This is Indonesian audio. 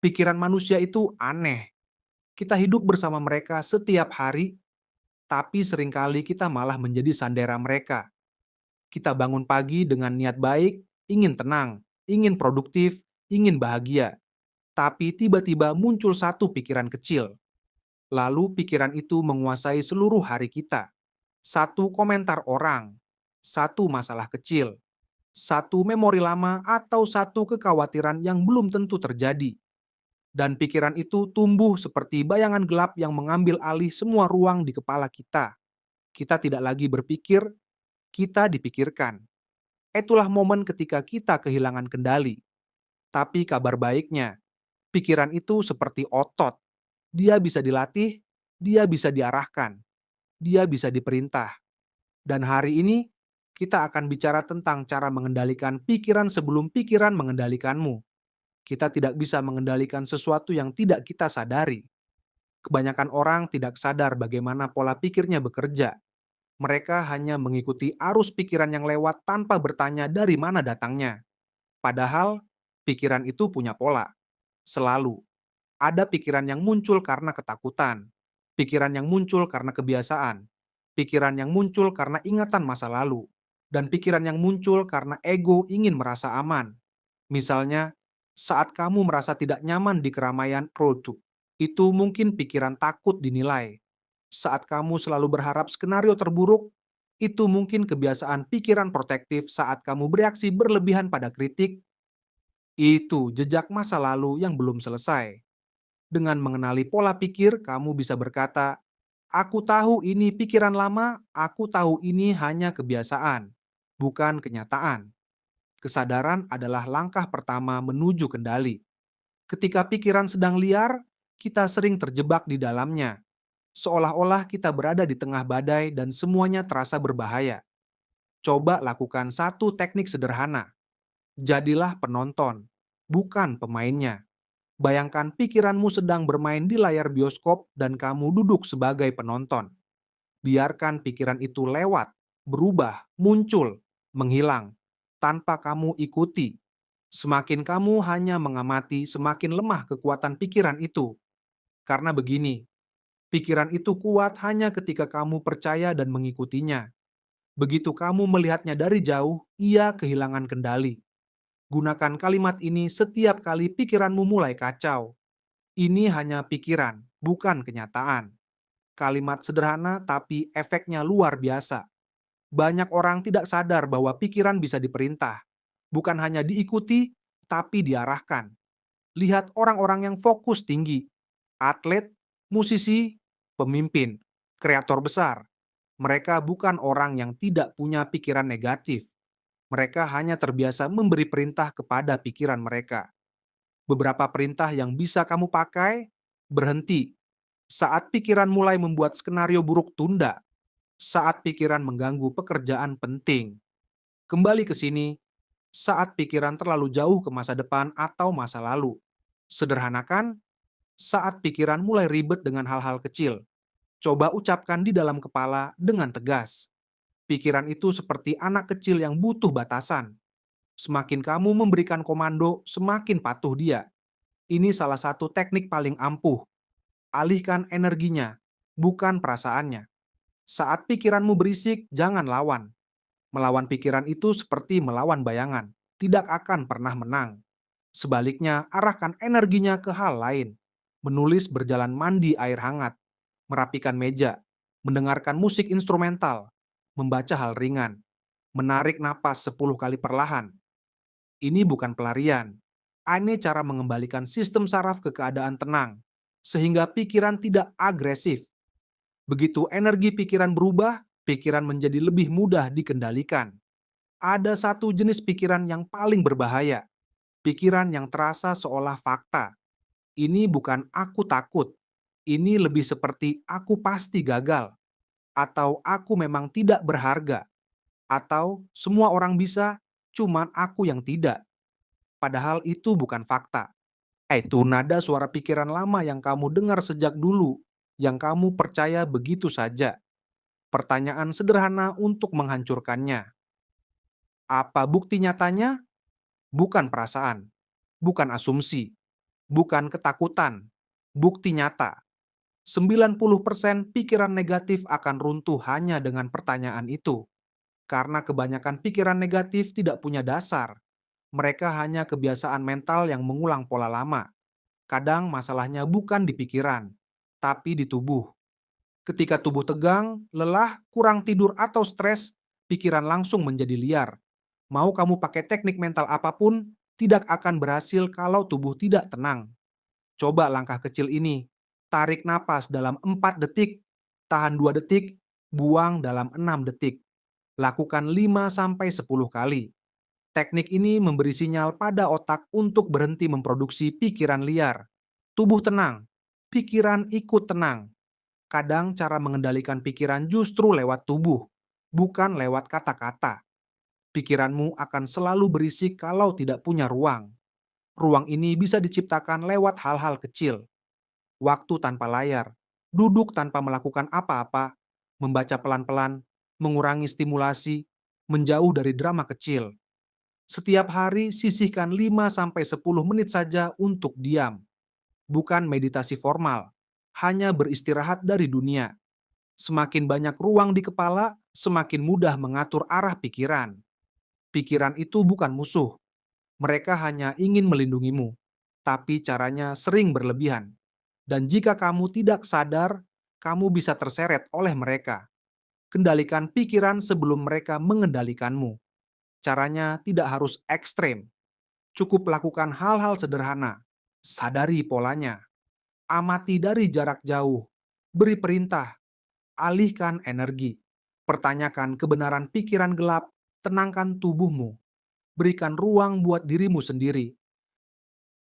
Pikiran manusia itu aneh. Kita hidup bersama mereka setiap hari, tapi seringkali kita malah menjadi sandera mereka. Kita bangun pagi dengan niat baik, ingin tenang, ingin produktif, ingin bahagia. Tapi tiba-tiba muncul satu pikiran kecil. Lalu pikiran itu menguasai seluruh hari kita. Satu komentar orang, satu masalah kecil, satu memori lama atau satu kekhawatiran yang belum tentu terjadi. Dan pikiran itu tumbuh seperti bayangan gelap yang mengambil alih semua ruang di kepala kita. Kita tidak lagi berpikir, kita dipikirkan. Itulah momen ketika kita kehilangan kendali. Tapi kabar baiknya, pikiran itu seperti otot. Dia bisa dilatih, dia bisa diarahkan, dia bisa diperintah. Dan hari ini, kita akan bicara tentang cara mengendalikan pikiran sebelum pikiran mengendalikanmu. Kita tidak bisa mengendalikan sesuatu yang tidak kita sadari. Kebanyakan orang tidak sadar bagaimana pola pikirnya bekerja. Mereka hanya mengikuti arus pikiran yang lewat tanpa bertanya dari mana datangnya. Padahal, pikiran itu punya pola. Selalu. Ada pikiran yang muncul karena ketakutan, pikiran yang muncul karena kebiasaan, pikiran yang muncul karena ingatan masa lalu, dan pikiran yang muncul karena ego ingin merasa aman. Misalnya, saat kamu merasa tidak nyaman di keramaian produk, itu mungkin pikiran takut dinilai. Saat kamu selalu berharap skenario terburuk, itu mungkin kebiasaan pikiran protektif saat kamu bereaksi berlebihan pada kritik, itu jejak masa lalu yang belum selesai. Dengan mengenali pola pikir, kamu bisa berkata, "Aku tahu ini pikiran lama, aku tahu ini hanya kebiasaan, bukan kenyataan." Kesadaran adalah langkah pertama menuju kendali. Ketika pikiran sedang liar, kita sering terjebak di dalamnya, seolah-olah kita berada di tengah badai dan semuanya terasa berbahaya. Coba lakukan satu teknik sederhana. Jadilah penonton, bukan pemainnya. Bayangkan pikiranmu sedang bermain di layar bioskop dan kamu duduk sebagai penonton. Biarkan pikiran itu lewat, berubah, muncul, menghilang, tanpa kamu ikuti. Semakin kamu hanya mengamati, semakin lemah kekuatan pikiran itu. Karena begini, pikiran itu kuat hanya ketika kamu percaya dan mengikutinya. Begitu kamu melihatnya dari jauh, ia kehilangan kendali. Gunakan kalimat ini setiap kali pikiranmu mulai kacau. Ini hanya pikiran, bukan kenyataan. Kalimat sederhana tapi efeknya luar biasa. Banyak orang tidak sadar bahwa pikiran bisa diperintah. Bukan hanya diikuti, tapi diarahkan. Lihat orang-orang yang fokus tinggi. Atlet, musisi, pemimpin, kreator besar. Mereka bukan orang yang tidak punya pikiran negatif. Mereka hanya terbiasa memberi perintah kepada pikiran mereka. Beberapa perintah yang bisa kamu pakai: berhenti. Saat pikiran mulai membuat skenario buruk, tunda. Saat pikiran mengganggu pekerjaan penting, kembali ke sini. Saat pikiran terlalu jauh ke masa depan atau masa lalu, sederhanakan. Saat pikiran mulai ribet dengan hal-hal kecil, coba ucapkan di dalam kepala dengan tegas. Pikiran itu seperti anak kecil yang butuh batasan. Semakin kamu memberikan komando, semakin patuh dia. Ini salah satu teknik paling ampuh. Alihkan energinya, bukan perasaannya. Saat pikiranmu berisik, jangan lawan. Melawan pikiran itu seperti melawan bayangan, tidak akan pernah menang. Sebaliknya, arahkan energinya ke hal lain. Menulis berjalan mandi air hangat, merapikan meja, mendengarkan musik instrumental, membaca hal ringan, menarik napas 10 kali perlahan. Ini bukan pelarian. Ini cara mengembalikan sistem saraf ke keadaan tenang, sehingga pikiran tidak agresif. Begitu energi pikiran berubah, pikiran menjadi lebih mudah dikendalikan. Ada satu jenis pikiran yang paling berbahaya, pikiran yang terasa seolah fakta. Ini bukan "aku takut", ini lebih seperti "aku pasti gagal", atau "aku memang tidak berharga", atau "semua orang bisa, cuman aku yang tidak". Padahal itu bukan fakta. Itu nada suara pikiran lama yang kamu dengar sejak dulu, yang kamu percaya begitu saja. Pertanyaan sederhana untuk menghancurkannya. Apa bukti nyatanya? Bukan perasaan, bukan asumsi. bukan ketakutan. Bukti nyata, 90% pikiran negatif akan runtuh hanya dengan pertanyaan itu. Karena kebanyakan pikiran negatif tidak punya dasar. Mereka hanya kebiasaan mental yang mengulang pola lama. Kadang masalahnya bukan di pikiran, tapi di tubuh. Ketika tubuh tegang, lelah, kurang tidur atau stres, pikiran langsung menjadi liar. Mau kamu pakai teknik mental apapun, tidak akan berhasil kalau tubuh tidak tenang. Coba langkah kecil ini. Tarik napas dalam 4 detik, tahan 2 detik, buang dalam 6 detik. Lakukan 5-10 kali. Teknik ini memberi sinyal pada otak untuk berhenti memproduksi pikiran liar. Tubuh tenang, pikiran ikut tenang. Kadang cara mengendalikan pikiran justru lewat tubuh, bukan lewat kata-kata. Pikiranmu akan selalu berisik kalau tidak punya ruang. Ruang ini bisa diciptakan lewat hal-hal kecil. Waktu tanpa layar, duduk tanpa melakukan apa-apa, membaca pelan-pelan, mengurangi stimulasi, menjauh dari drama kecil. Setiap hari sisihkan 5-10 menit saja untuk diam. Bukan meditasi formal, hanya beristirahat dari dunia. Semakin banyak ruang di kepala, semakin mudah mengatur arah pikiran. Pikiran itu bukan musuh, mereka hanya ingin melindungimu, tapi caranya sering berlebihan. Dan jika kamu tidak sadar, kamu bisa terseret oleh mereka. Kendalikan pikiran sebelum mereka mengendalikanmu. Caranya tidak harus ekstrem, cukup lakukan hal-hal sederhana. Sadari polanya, amati dari jarak jauh, beri perintah, alihkan energi, pertanyakan kebenaran pikiran gelap, tenangkan tubuhmu, berikan ruang buat dirimu sendiri.